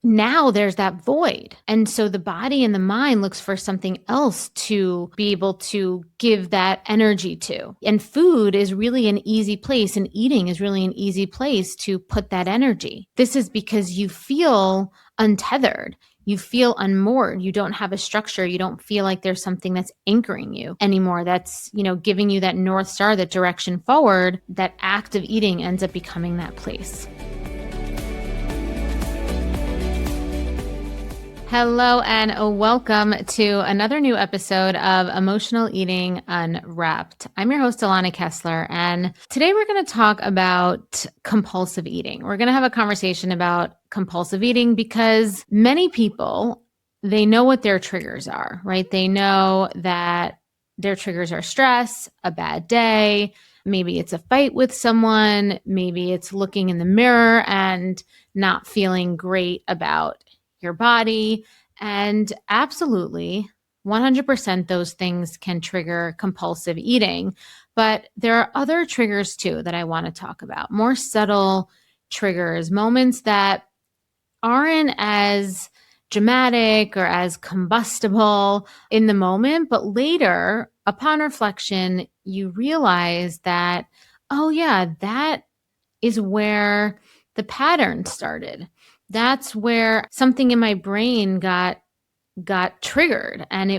now there's that void. And so the body and the mind looks for something else to be able to give that energy to. And food is really an easy place, and eating is really an easy place to put that energy. This is because you feel untethered. You feel unmoored. You don't have a structure. You don't feel like there's something that's anchoring you anymore. That's, giving you that North Star, that direction forward. That act of eating ends up becoming that place. Hello and welcome to another new episode of Emotional Eating Unwrapped. I'm your host, Alana Kessler, and today we're going to talk about compulsive eating. We're going to have a conversation about compulsive eating because many people, they know what their triggers are, right? They know that their triggers are stress, a bad day, maybe it's a fight with someone, maybe it's looking in the mirror and not feeling great about your body. And absolutely, 100% those things can trigger compulsive eating. But there are other triggers too that I want to talk about, more subtle triggers, moments that aren't as dramatic or as combustible in the moment, but later, upon reflection, you realize that, oh yeah, that is where the pattern started. That's where something in my brain got triggered, and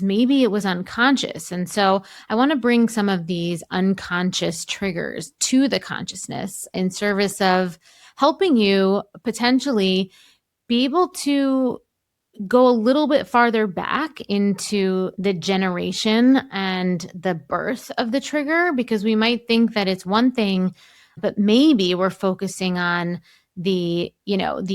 maybe it was unconscious. And so I want to bring some of these unconscious triggers to the consciousness in service of helping you potentially be able to go a little bit farther back into the generation and the birth of the trigger, because we might think that it's one thing, but maybe we're focusing on the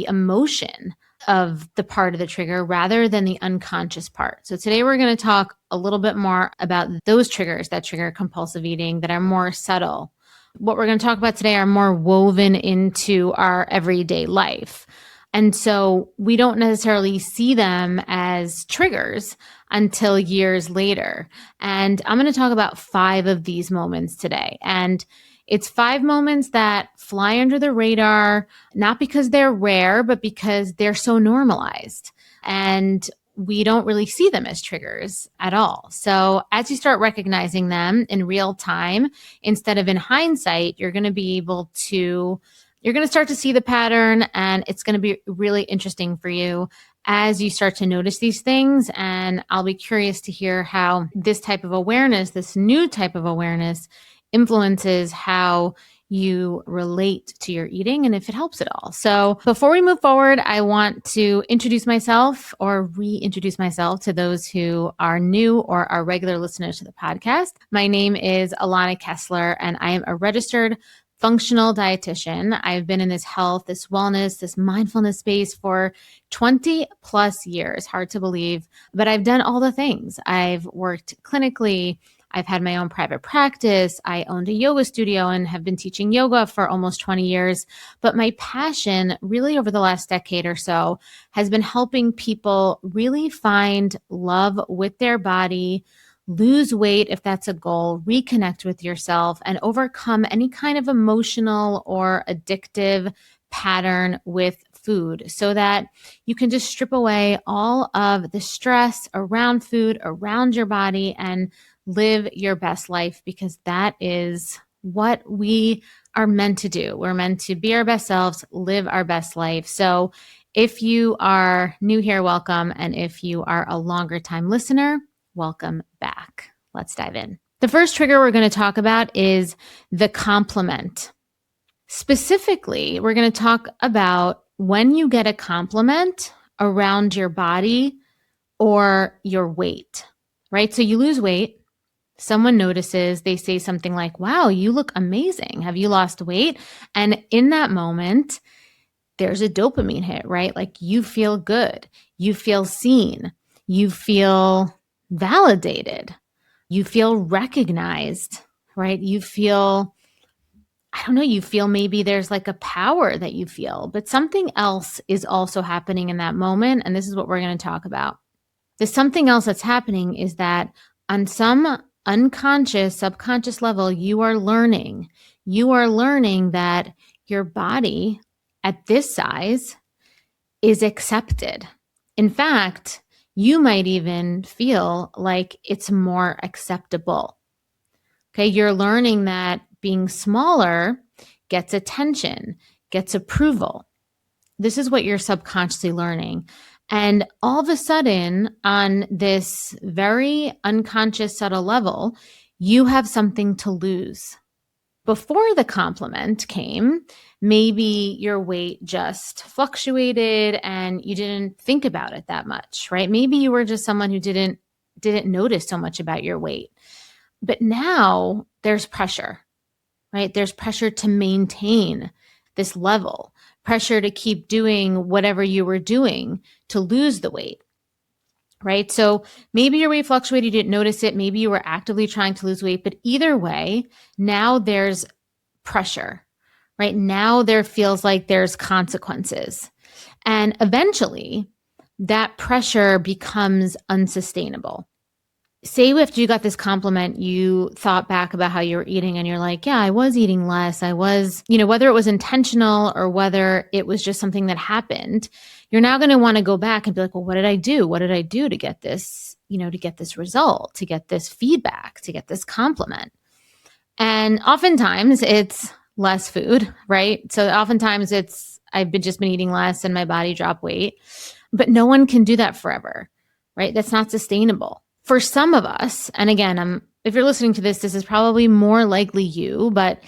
emotion of the part of the trigger rather than the unconscious part. So today we're going to talk a little bit more about those triggers that trigger compulsive eating that are more subtle. What we're going to talk about today are more woven into our everyday life. And so we don't necessarily see them as triggers until years later. And I'm going to talk about 5 of these moments today. And it's 5 moments that fly under the radar, not because they're rare, but because they're so normalized. And we don't really see them as triggers at all. So as you start recognizing them in real time, instead of in hindsight, you're going to start to see the pattern, and it's going to be really interesting for you as you start to notice these things. And I'll be curious to hear how this type of awareness, this new type of awareness, influences how you relate to your eating and if it helps at all. So before we move forward, I want to introduce myself or reintroduce myself to those who are new or are regular listeners to the podcast. My name is Alana Kessler, and I am a registered functional dietitian. I've been in this health, this wellness, this mindfulness space for 20 plus years. Hard to believe, but I've done all the things. I've worked clinically. I've had my own private practice. I owned a yoga studio and have been teaching yoga for almost 20 years. But my passion really over the last decade or so has been helping people really find love with their body, lose weight if that's a goal, reconnect with yourself, and overcome any kind of emotional or addictive pattern with food so that you can just strip away all of the stress around food, around your body, and live your best life, because that is what we are meant to do. We're meant to be our best selves, live our best life. So if you are new here, welcome. And if you are a longer time listener, welcome back. Let's dive in. The first trigger we're going to talk about is the compliment. Specifically, we're going to talk about when you get a compliment around your body or your weight, right? So you lose weight. Someone notices, they say something like, wow, you look amazing. Have you lost weight? And in that moment, there's a dopamine hit, right? Like you feel good. You feel seen. You feel validated. You feel recognized, right? You feel, you feel maybe there's like a power that you feel, but something else is also happening in that moment. And this is what we're going to talk about. The something else that's happening is that on some unconscious, subconscious level, you are learning that your body at this size is accepted. In fact, you might even feel like it's more acceptable. Okay, you're learning that being smaller gets attention, gets approval. This is what you're subconsciously learning. And all of a sudden, on this very unconscious, subtle level, you have something to lose. Before the compliment came, maybe your weight just fluctuated and you didn't think about it that much, right? Maybe you were just someone who didn't notice so much about your weight. But now there's pressure, right? There's pressure to maintain this level, pressure to keep doing whatever you were doing to lose the weight, right? So maybe your weight fluctuated, you didn't notice it. Maybe you were actively trying to lose weight, but either way, now there's pressure, right? Now there feels like there's consequences. And eventually that pressure becomes unsustainable. Say after you got this compliment, you thought back about how you were eating and you're like, yeah, I was eating less. I was, whether it was intentional or whether it was just something that happened, you're now going to want to go back and be like, well, what did I do? What did I do to get this, to get this result, to get this feedback, to get this compliment? And oftentimes it's less food, right? So oftentimes I've just been eating less and my body dropped weight, but no one can do that forever, right? That's not sustainable. For some of us, and again, if you're listening to this is probably more likely you, but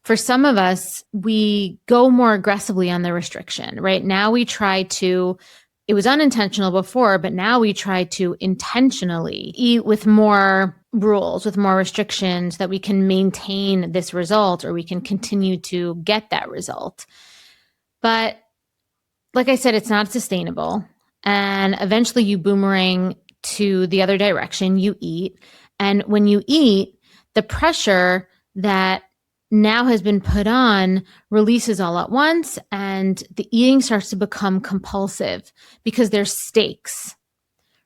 for some of us, we go more aggressively on the restriction, right? Now we try to, it was unintentional before, but now we try to intentionally eat with more rules, with more restrictions that we can maintain this result or we can continue to get that result. But like I said, it's not sustainable. And eventually you boomerang to the other direction, you eat. And when you eat, the pressure that now has been put on releases all at once, and the eating starts to become compulsive because there's stakes,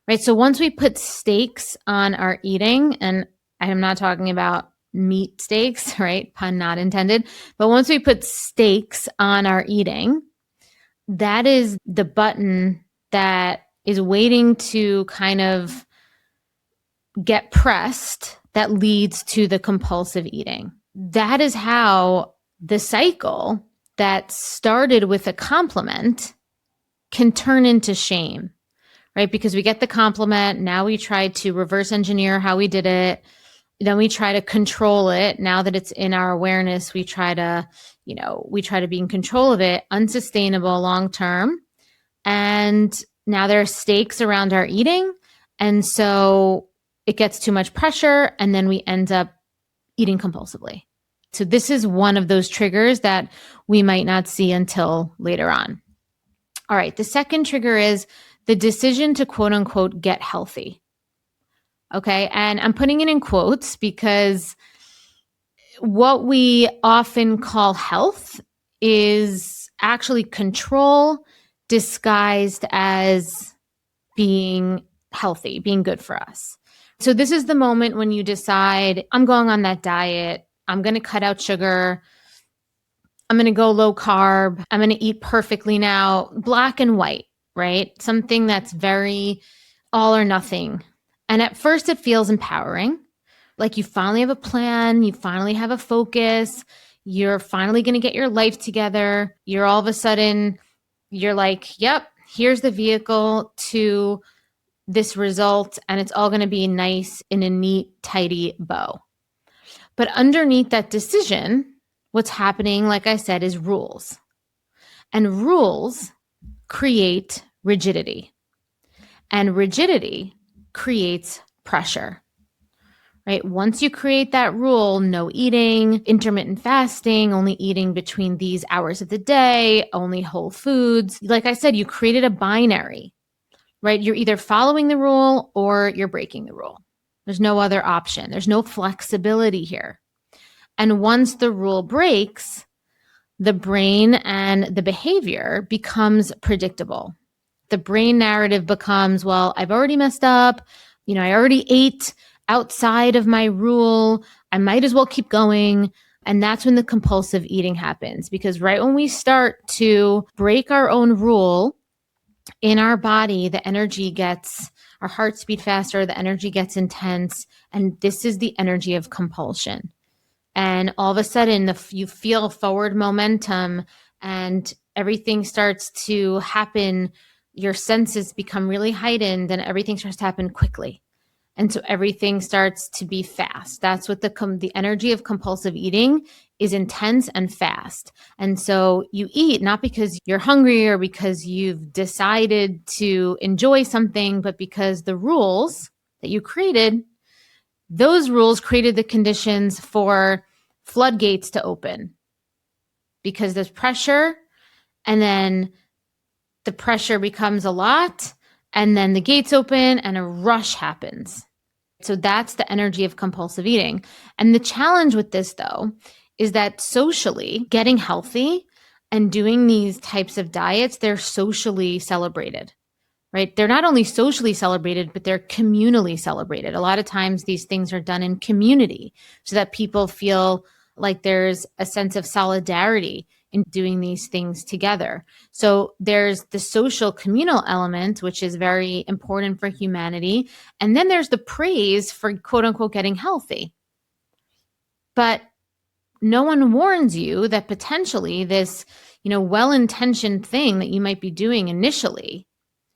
right? So once we put stakes on our eating, and I am not talking about meat steaks, right? Pun not intended. But once we put stakes on our eating, that is the button that is waiting to kind of get pressed that leads to the compulsive eating. That is how the cycle that started with a compliment can turn into shame, right? Because we get the compliment, now we try to reverse engineer how we did it. Then we try to control it. Now that it's in our awareness, we try to be in control of it, unsustainable long term. And now there are stakes around our eating. And so it gets too much pressure, and then we end up eating compulsively. So this is one of those triggers that we might not see until later on. All right. The second trigger is the decision to quote unquote get healthy. Okay. And I'm putting it in quotes because what we often call health is actually control disguised as being healthy, being good for us. So this is the moment when you decide, I'm going on that diet. I'm going to cut out sugar. I'm going to go low carb. I'm going to eat perfectly now, black and white, right? Something that's very all or nothing. And at first it feels empowering. Like you finally have a plan. You finally have a focus. You're finally going to get your life together. You're all of a sudden, you're like, yep, here's the vehicle to this result. And it's all going to be nice in a neat, tidy bow. But underneath that decision, what's happening, like I said, is rules. And rules create rigidity. And rigidity creates pressure, right? Once you create that rule, no eating, intermittent fasting, only eating between these hours of the day, only whole foods. Like I said, you created a binary, right? You're either following the rule or you're breaking the rule. There's no other option. There's no flexibility here. And once the rule breaks, the brain and the behavior becomes predictable. The brain narrative becomes, well, I've already messed up. I already ate outside of my rule. I might as well keep going. And that's when the compulsive eating happens. Because right when we start to break our own rule, in our body, the energy gets, our hearts beat faster, the energy gets intense, and this is the energy of compulsion. And all of a sudden, you feel forward momentum and everything starts to happen. Your senses become really heightened and everything starts to happen quickly. And so everything starts to be fast. That's what the energy of compulsive eating is, intense and fast. And so you eat not because you're hungry or because you've decided to enjoy something, but because the rules that you created, those rules created the conditions for floodgates to open because there's pressure, and then the pressure becomes a lot, and then the gates open and a rush happens. So that's the energy of compulsive eating. And the challenge with this, though, is that socially, getting healthy and doing these types of diets, they're socially celebrated, right? They're not only socially celebrated, but they're communally celebrated. A lot of times these things are done in community so that people feel like there's a sense of solidarity in doing these things together. So there's the social communal element, which is very important for humanity. And then there's the praise for quote unquote getting healthy. But no one warns you that potentially this, well-intentioned thing that you might be doing initially,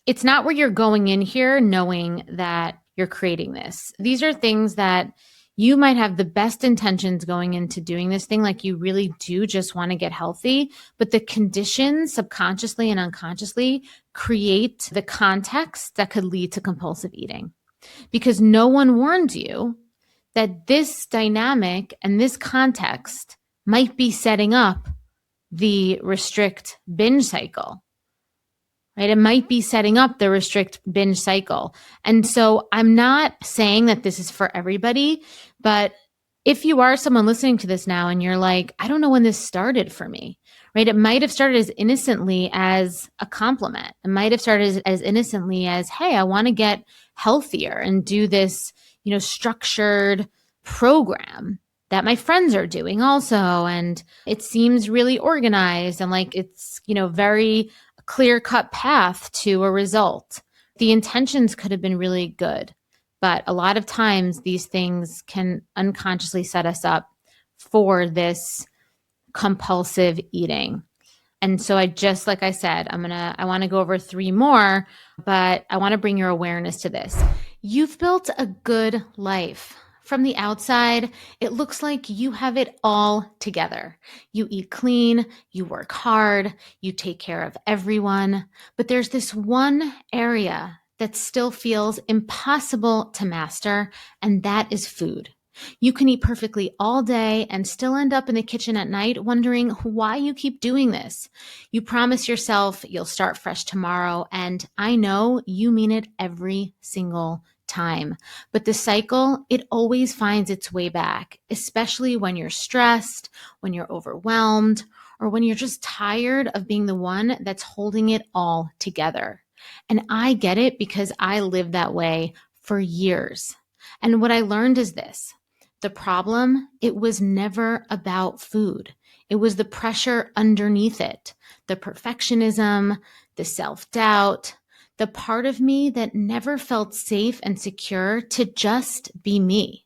it's not where you're going in here knowing that you're creating this. These are things that you might have the best intentions going into doing this thing, like you really do just want to get healthy, but the conditions subconsciously and unconsciously create the context that could lead to compulsive eating. Because no one warned you that this dynamic and this context might be setting up the restrict binge cycle. Right? It might be setting up the restrict binge cycle. And so I'm not saying that this is for everybody, but if you are someone listening to this now and you're like, I don't know when this started for me, right? It might have started as innocently as a compliment. It might have started as innocently as, hey, I want to get healthier and do this, structured program that my friends are doing also. And it seems really organized and like it's, very clear-cut path to a result. The intentions could have been really good, but a lot of times these things can unconsciously set us up for this compulsive eating. And so like I said, I want to go over 3 more, but I want to bring your awareness to this. You've built a good life. From the outside, it looks like you have it all together. You eat clean, you work hard, you take care of everyone, but there's this one area that still feels impossible to master, and that is food. You can eat perfectly all day and still end up in the kitchen at night wondering why you keep doing this. You promise yourself you'll start fresh tomorrow, and I know you mean it every single time. But the cycle, it always finds its way back, especially when you're stressed, when you're overwhelmed, or when you're just tired of being the one that's holding it all together. And I get it because I lived that way for years. And what I learned is this. The problem, it was never about food. It was the pressure underneath it, the perfectionism, the self-doubt, the part of me that never felt safe and secure to just be me.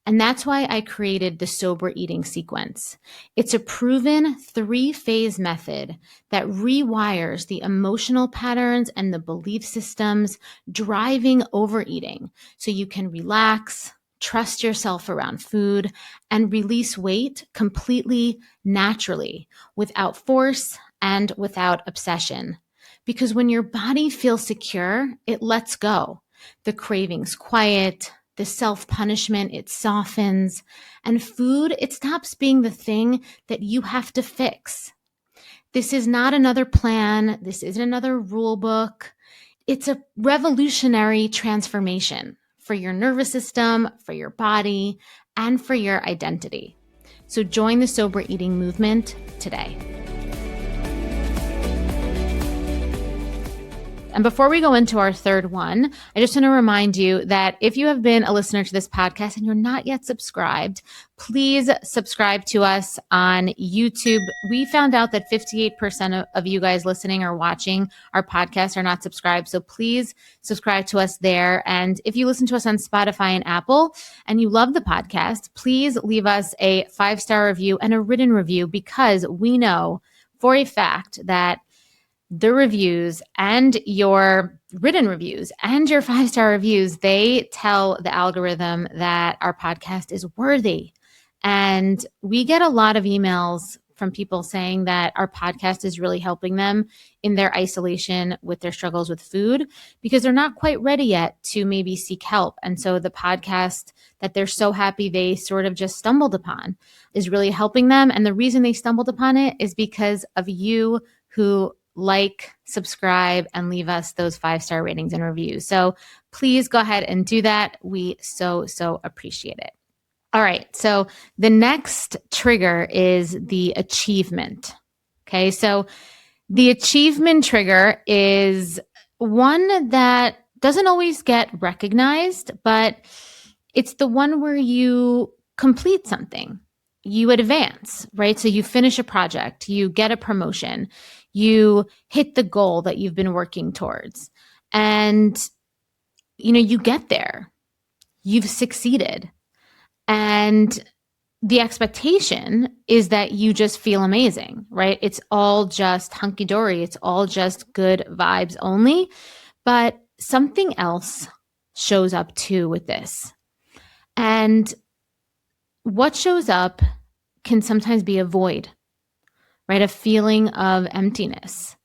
And that's why I created the sober eating sequence. It's a proven 3-phase method that rewires the emotional patterns and the belief systems driving overeating so you can relax, trust yourself around food, and release weight completely naturally, without force and without obsession. Because when your body feels secure, it lets go. The cravings quiet, the self-punishment, it softens, and food, it stops being the thing that you have to fix. This is not another plan. This isn't another rule book. It's a revolutionary transformation for your nervous system, for your body, and for your identity. So join the sober eating movement today. And before we go into our third one, I just want to remind you that if you have been a listener to this podcast and you're not yet subscribed, please subscribe to us on YouTube. We found out that 58% of you guys listening or watching our podcast are not subscribed. So please subscribe to us there. And if you listen to us on Spotify and Apple and you love the podcast, please leave us a 5-star review and a written review, because we know for a fact that the reviews and your written reviews and your 5-star reviews, they tell the algorithm that our podcast is worthy. And we get a lot of emails from people saying that our podcast is really helping them in their isolation with their struggles with food, because they're not quite ready yet to maybe seek help. And so the podcast that they're so happy they sort of just stumbled upon is really helping them. And the reason they stumbled upon it is because of you who like, subscribe, and leave us those 5-star ratings and reviews. So please go ahead and do that. We so appreciate it. All right. So the next trigger is the achievement. Okay. So the achievement trigger is one that doesn't always get recognized, but it's the one where you complete something, you advance, right? So you finish a project, you get a promotion, you hit the goal that you've been working towards, and you get there, you've succeeded. And the expectation is that you just feel amazing, right? It's all just hunky-dory. It's all just good vibes only. But something else shows up too with this. And what shows up can sometimes be a void, right? A feeling of emptiness.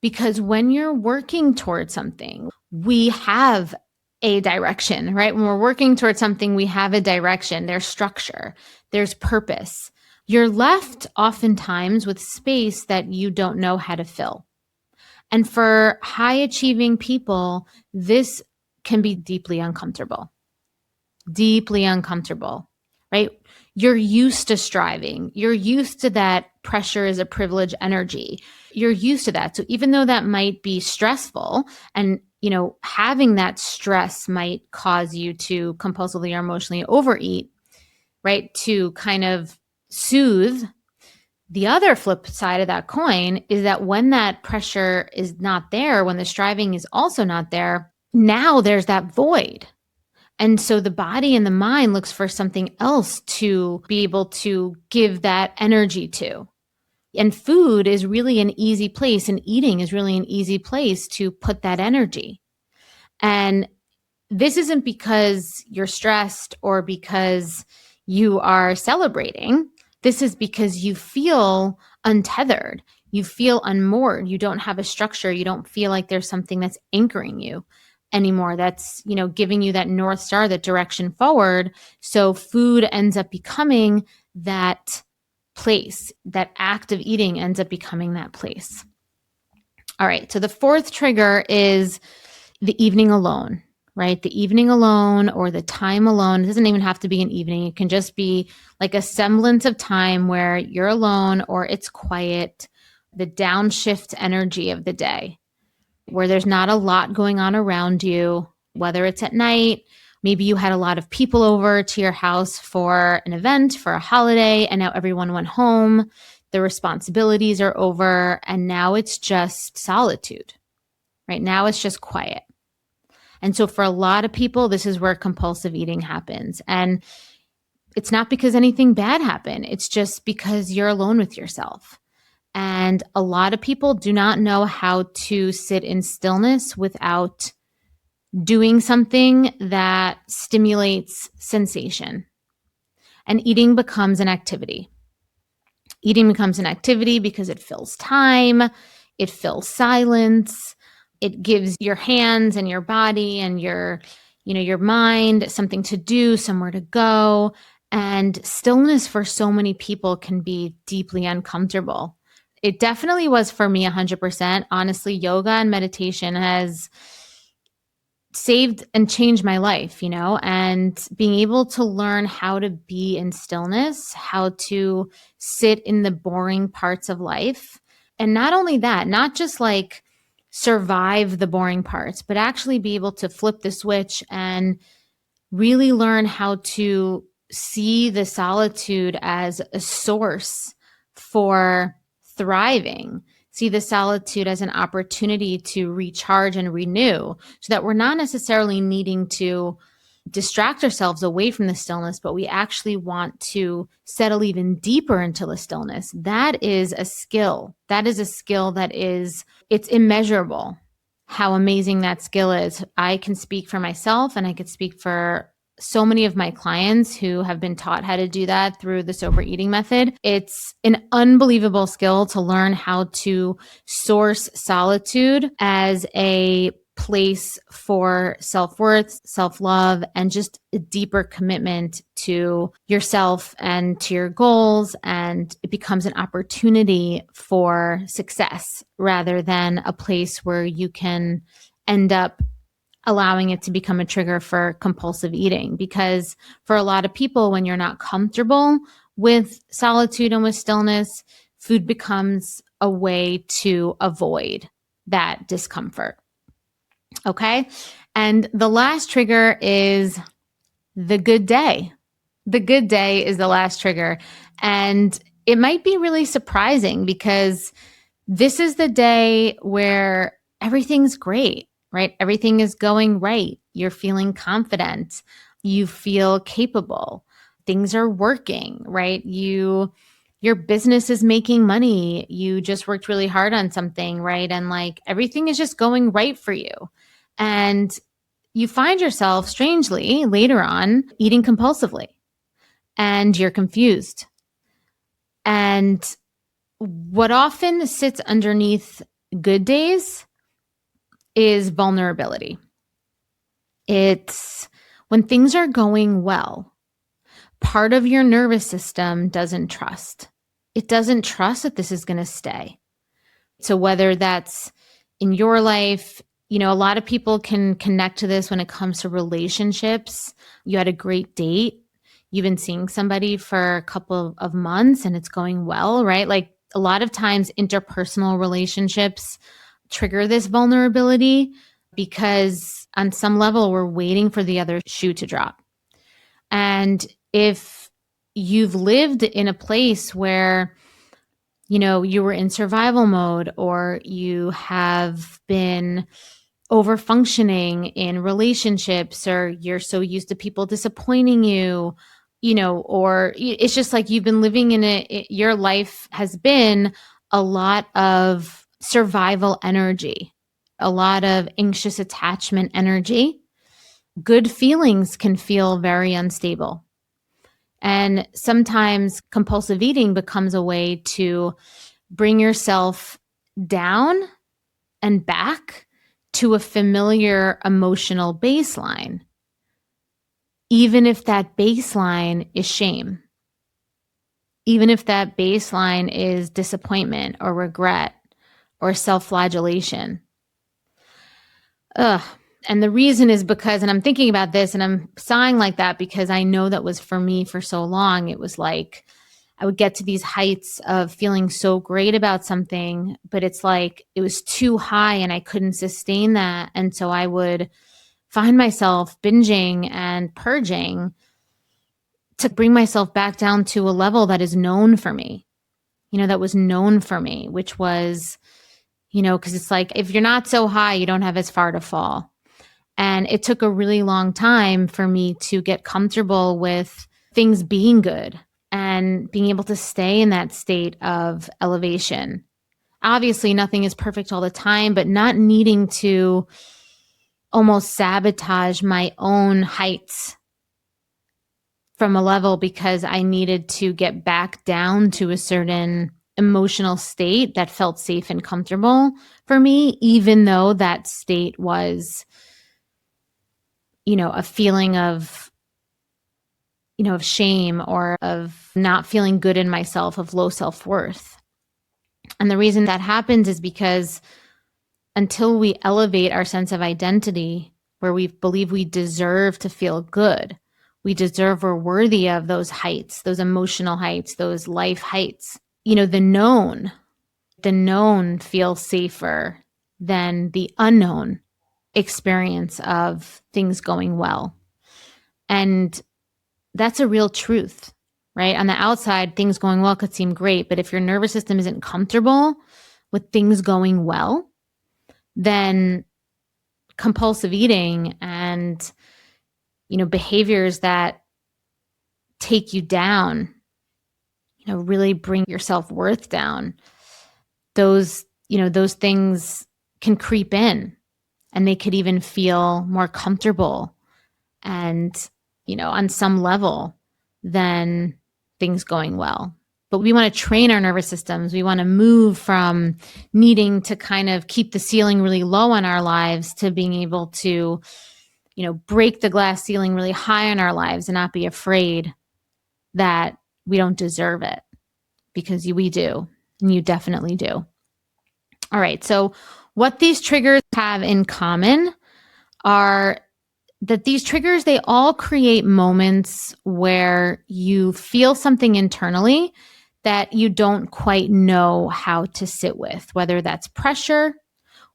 Because when you're working towards something, we have a direction, right? When we're working towards something, we have a direction, there's structure, there's purpose. You're left oftentimes with space that you don't know how to fill. And for high achieving people, this can be deeply uncomfortable, right? You're used to striving. You're used to that pressure is a privilege energy. You're used to that. So even though that might be stressful, and having that stress might cause you to compulsively or emotionally overeat, right? To kind of soothe. The other flip side of that coin is that when that pressure is not there, when the striving is also not there, now there's that void. And so the body and the mind looks for something else to be able to give that energy to. And food is really an easy place, and eating is really an easy place to put that energy. And this isn't because you're stressed or because you are celebrating. This is because you feel untethered. You feel unmoored. You don't have a structure. You don't feel like there's something that's anchoring you anymore. That's, giving you that North Star, that direction forward. So food ends up becoming that place. That act of eating ends up becoming that place. All right. So the fourth trigger is the evening alone, right? The evening alone or the time alone. It doesn't even have to be an evening. It can just be like a semblance of time where you're alone or it's quiet, the downshift energy of the day, where there's not a lot going on around you, whether it's at night. Maybe you had a lot of people over to your house for an event, for a holiday, and now everyone went home. The responsibilities are over, and now it's just solitude. Right now it's just quiet. And so for a lot of people, this is where compulsive eating happens. And it's not because anything bad happened. It's just because you're alone with yourself. And a lot of people do not know how to sit in stillness without doing something that stimulates sensation. And eating becomes an activity. Eating becomes an activity because it fills time, it fills silence, it gives your hands and your body and your mind something to do, somewhere to go. And stillness for so many people can be deeply uncomfortable. It definitely was for me 100%. Honestly, yoga and meditation has saved and changed my life, and being able to learn how to be in stillness, how to sit in the boring parts of life. And not only that, not just like survive the boring parts, but actually be able to flip the switch and really learn how to see the solitude as a source for thriving, see the solitude as an opportunity to recharge and renew, so that we're not necessarily needing to distract ourselves away from the stillness, but we actually want to settle even deeper into the stillness. That is a skill. That is a skill that is, it's immeasurable how amazing that skill is. I can speak for myself, and I could speak for so many of my clients who have been taught how to do that through the sober eating method. It's an unbelievable skill to learn how to source solitude as a place for self-worth, self-love, and just a deeper commitment to yourself and to your goals. And it becomes an opportunity for success rather than a place where you can end up allowing it to become a trigger for compulsive eating. Because for a lot of people, when you're not comfortable with solitude and with stillness, food becomes a way to avoid that discomfort. Okay. And the last trigger is the good day. The good day is the last trigger. And it might be really surprising because this is the day where everything's great, right? Everything is going right. You're feeling confident. You feel capable. Things are working, right? Your business is making money. You just worked really hard on something, right? And like everything is just going right for you. And you find yourself strangely later on eating compulsively and you're confused. And what often sits underneath good days is vulnerability. It's when things are going well, part of your nervous system doesn't trust. It doesn't trust that this is going to stay. So whether that's in your life, you know, a lot of people can connect to this when it comes to relationships. You had a great date. You've been seeing somebody for a couple of months and it's going well, right? Like a lot of times interpersonal relationships trigger this vulnerability because on some level we're waiting for the other shoe to drop. And if you've lived in a place where, you know, you were in survival mode, or you have been over functioning in relationships, or you're so used to people disappointing you, you know, or it's just like you've been living in your life has been a lot of survival energy, a lot of anxious attachment energy. Good feelings can feel very unstable. And sometimes compulsive eating becomes a way to bring yourself down and back to a familiar emotional baseline, even if that baseline is shame, even if that baseline is disappointment or regret or self-flagellation. And the reason is because, and I'm thinking about this and I'm sighing like that because I know that was for me for so long. It was like I would get to these heights of feeling so great about something, but it's like it was too high and I couldn't sustain that. And so I would find myself binging and purging to bring myself back down to a level that is known for me, you know, that was known for me, which was, you know, because it's like if you're not so high, you don't have as far to fall. And it took a really long time for me to get comfortable with things being good and being able to stay in that state of elevation. Obviously, nothing is perfect all the time, but not needing to almost sabotage my own heights from a level because I needed to get back down to a certain emotional state that felt safe and comfortable for me, even though that state was, you know, a feeling of, you know, of shame or of not feeling good in myself, of low self-worth. And the reason that happens is because until we elevate our sense of identity, where we believe we deserve to feel good, we deserve, we're worthy of those heights, those emotional heights, those life heights, you know, the known feels safer than the unknown experience of things going well. And that's a real truth, right? On the outside, things going well could seem great, but if your nervous system isn't comfortable with things going well, then compulsive eating and, behaviors that take you down, really bring your self-worth down, those things can creep in, and they could even feel more comfortable and, on some level than things going well. But we want to train our nervous systems. We want to move from needing to kind of keep the ceiling really low on our lives to being able to, break the glass ceiling really high on our lives and not be afraid that we don't deserve it, because we do, and you definitely do. All right. So what these triggers have in common are that these triggers, they all create moments where you feel something internally that you don't quite know how to sit with, whether that's pressure,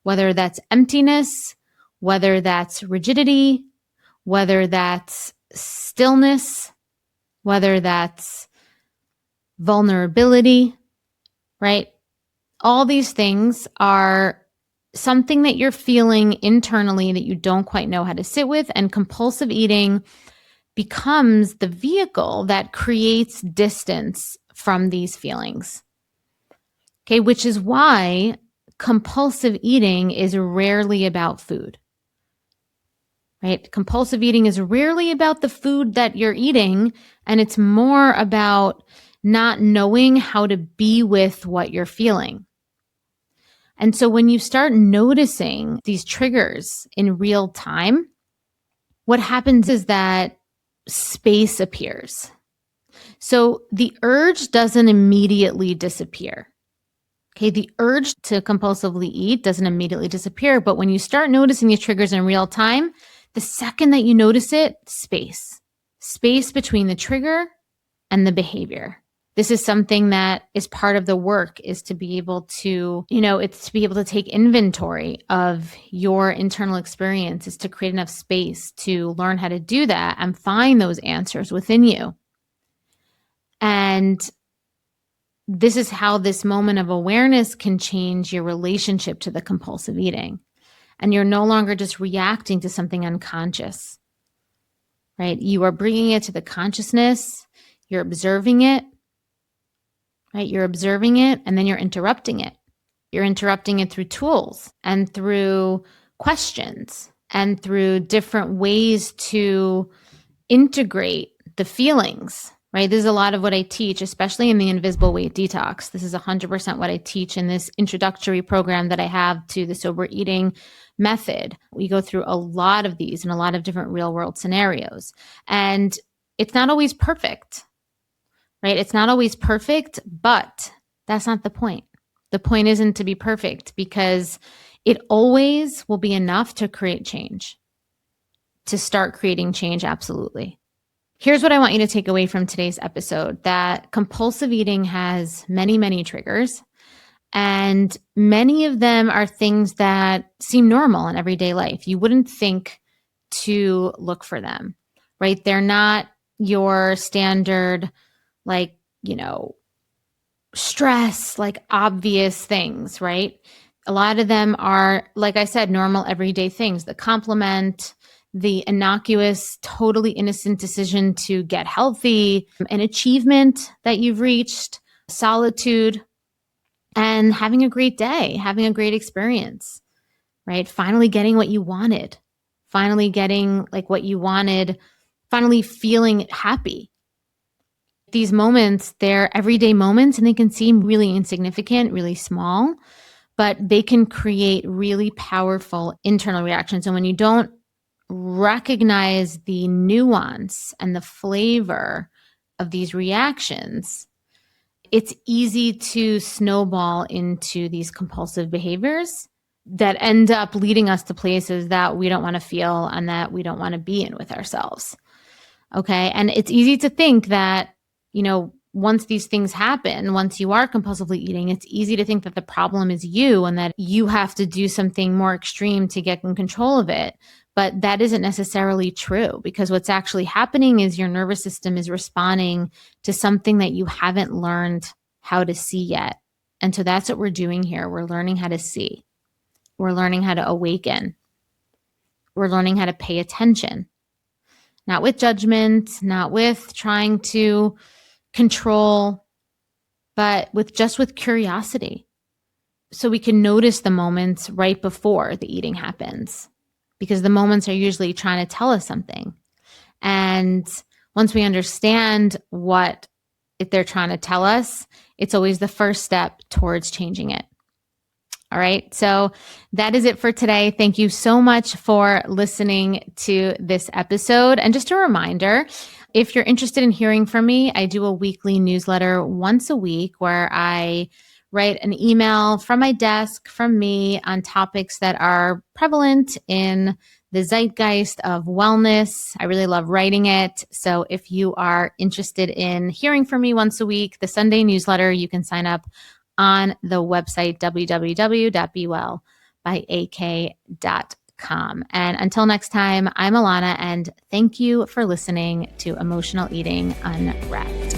whether that's emptiness, whether that's rigidity, whether that's stillness, whether that's vulnerability, right? All these things are something that you're feeling internally that you don't quite know how to sit with, and compulsive eating becomes the vehicle that creates distance from these feelings. Okay, which is why compulsive eating is rarely about food. Right? Compulsive eating is rarely about the food that you're eating, and it's more about not knowing how to be with what you're feeling. And so when you start noticing these triggers in real time, what happens is that space appears. So the urge doesn't immediately disappear. Okay, the urge to compulsively eat doesn't immediately disappear, but when you start noticing these triggers in real time, the second that you notice it, space between the trigger and the behavior. This is something that is part of the work, is to be able to, it's to be able to take inventory of your internal experience, is to create enough space to learn how to do that and find those answers within you. And this is how this moment of awareness can change your relationship to the compulsive eating. And you're no longer just reacting to something unconscious, right? You are bringing it to the consciousness, you're observing it, right? You're observing it, and then you're interrupting it. You're interrupting it through tools and through questions and through different ways to integrate the feelings, right? This is a lot of what I teach, especially in the invisible weight detox. This is 100% what I teach in this introductory program that I have to the sober eating method. We go through a lot of these in a lot of different real world scenarios. And it's not always perfect, right? It's not always perfect, but that's not the point. The point isn't to be perfect, because it always will be enough to create change, to start creating change. Absolutely. Here's what I want you to take away from today's episode, that compulsive eating has many, many triggers, and many of them are things that seem normal in everyday life. You wouldn't think to look for them, right? They're not your standard, stress, obvious things, right? A lot of them are, like I said, normal everyday things. The compliment, the innocuous, totally innocent decision to get healthy, an achievement that you've reached, solitude, and having a great day, having a great experience, right? Finally getting what you wanted, finally getting what you wanted, finally feeling happy. These moments, they're everyday moments, and they can seem really insignificant, really small, but they can create really powerful internal reactions. And when you don't recognize the nuance and the flavor of these reactions, it's easy to snowball into these compulsive behaviors that end up leading us to places that we don't want to feel and that we don't want to be in with ourselves. Okay. And it's easy to think that, once these things happen, once you are compulsively eating, it's easy to think that the problem is you and that you have to do something more extreme to get in control of it. But that isn't necessarily true, because what's actually happening is your nervous system is responding to something that you haven't learned how to see yet. And so that's what we're doing here. We're learning how to see. We're learning how to awaken. We're learning how to pay attention, not with judgment, not with trying to control, but with curiosity. So we can notice the moments right before the eating happens, because the moments are usually trying to tell us something. And once we understand what they're trying to tell us, it's always the first step towards changing it. All right. So that is it for today. Thank you so much for listening to this episode. And just a reminder, if you're interested in hearing from me, I do a weekly newsletter once a week where I write an email from my desk from me on topics that are prevalent in the zeitgeist of wellness. I really love writing it. So if you are interested in hearing from me once a week, the Sunday newsletter, you can sign up on the website www.bewellbyak.com. And until next time, I'm Alana, and thank you for listening to Emotional Eating Unwrapped.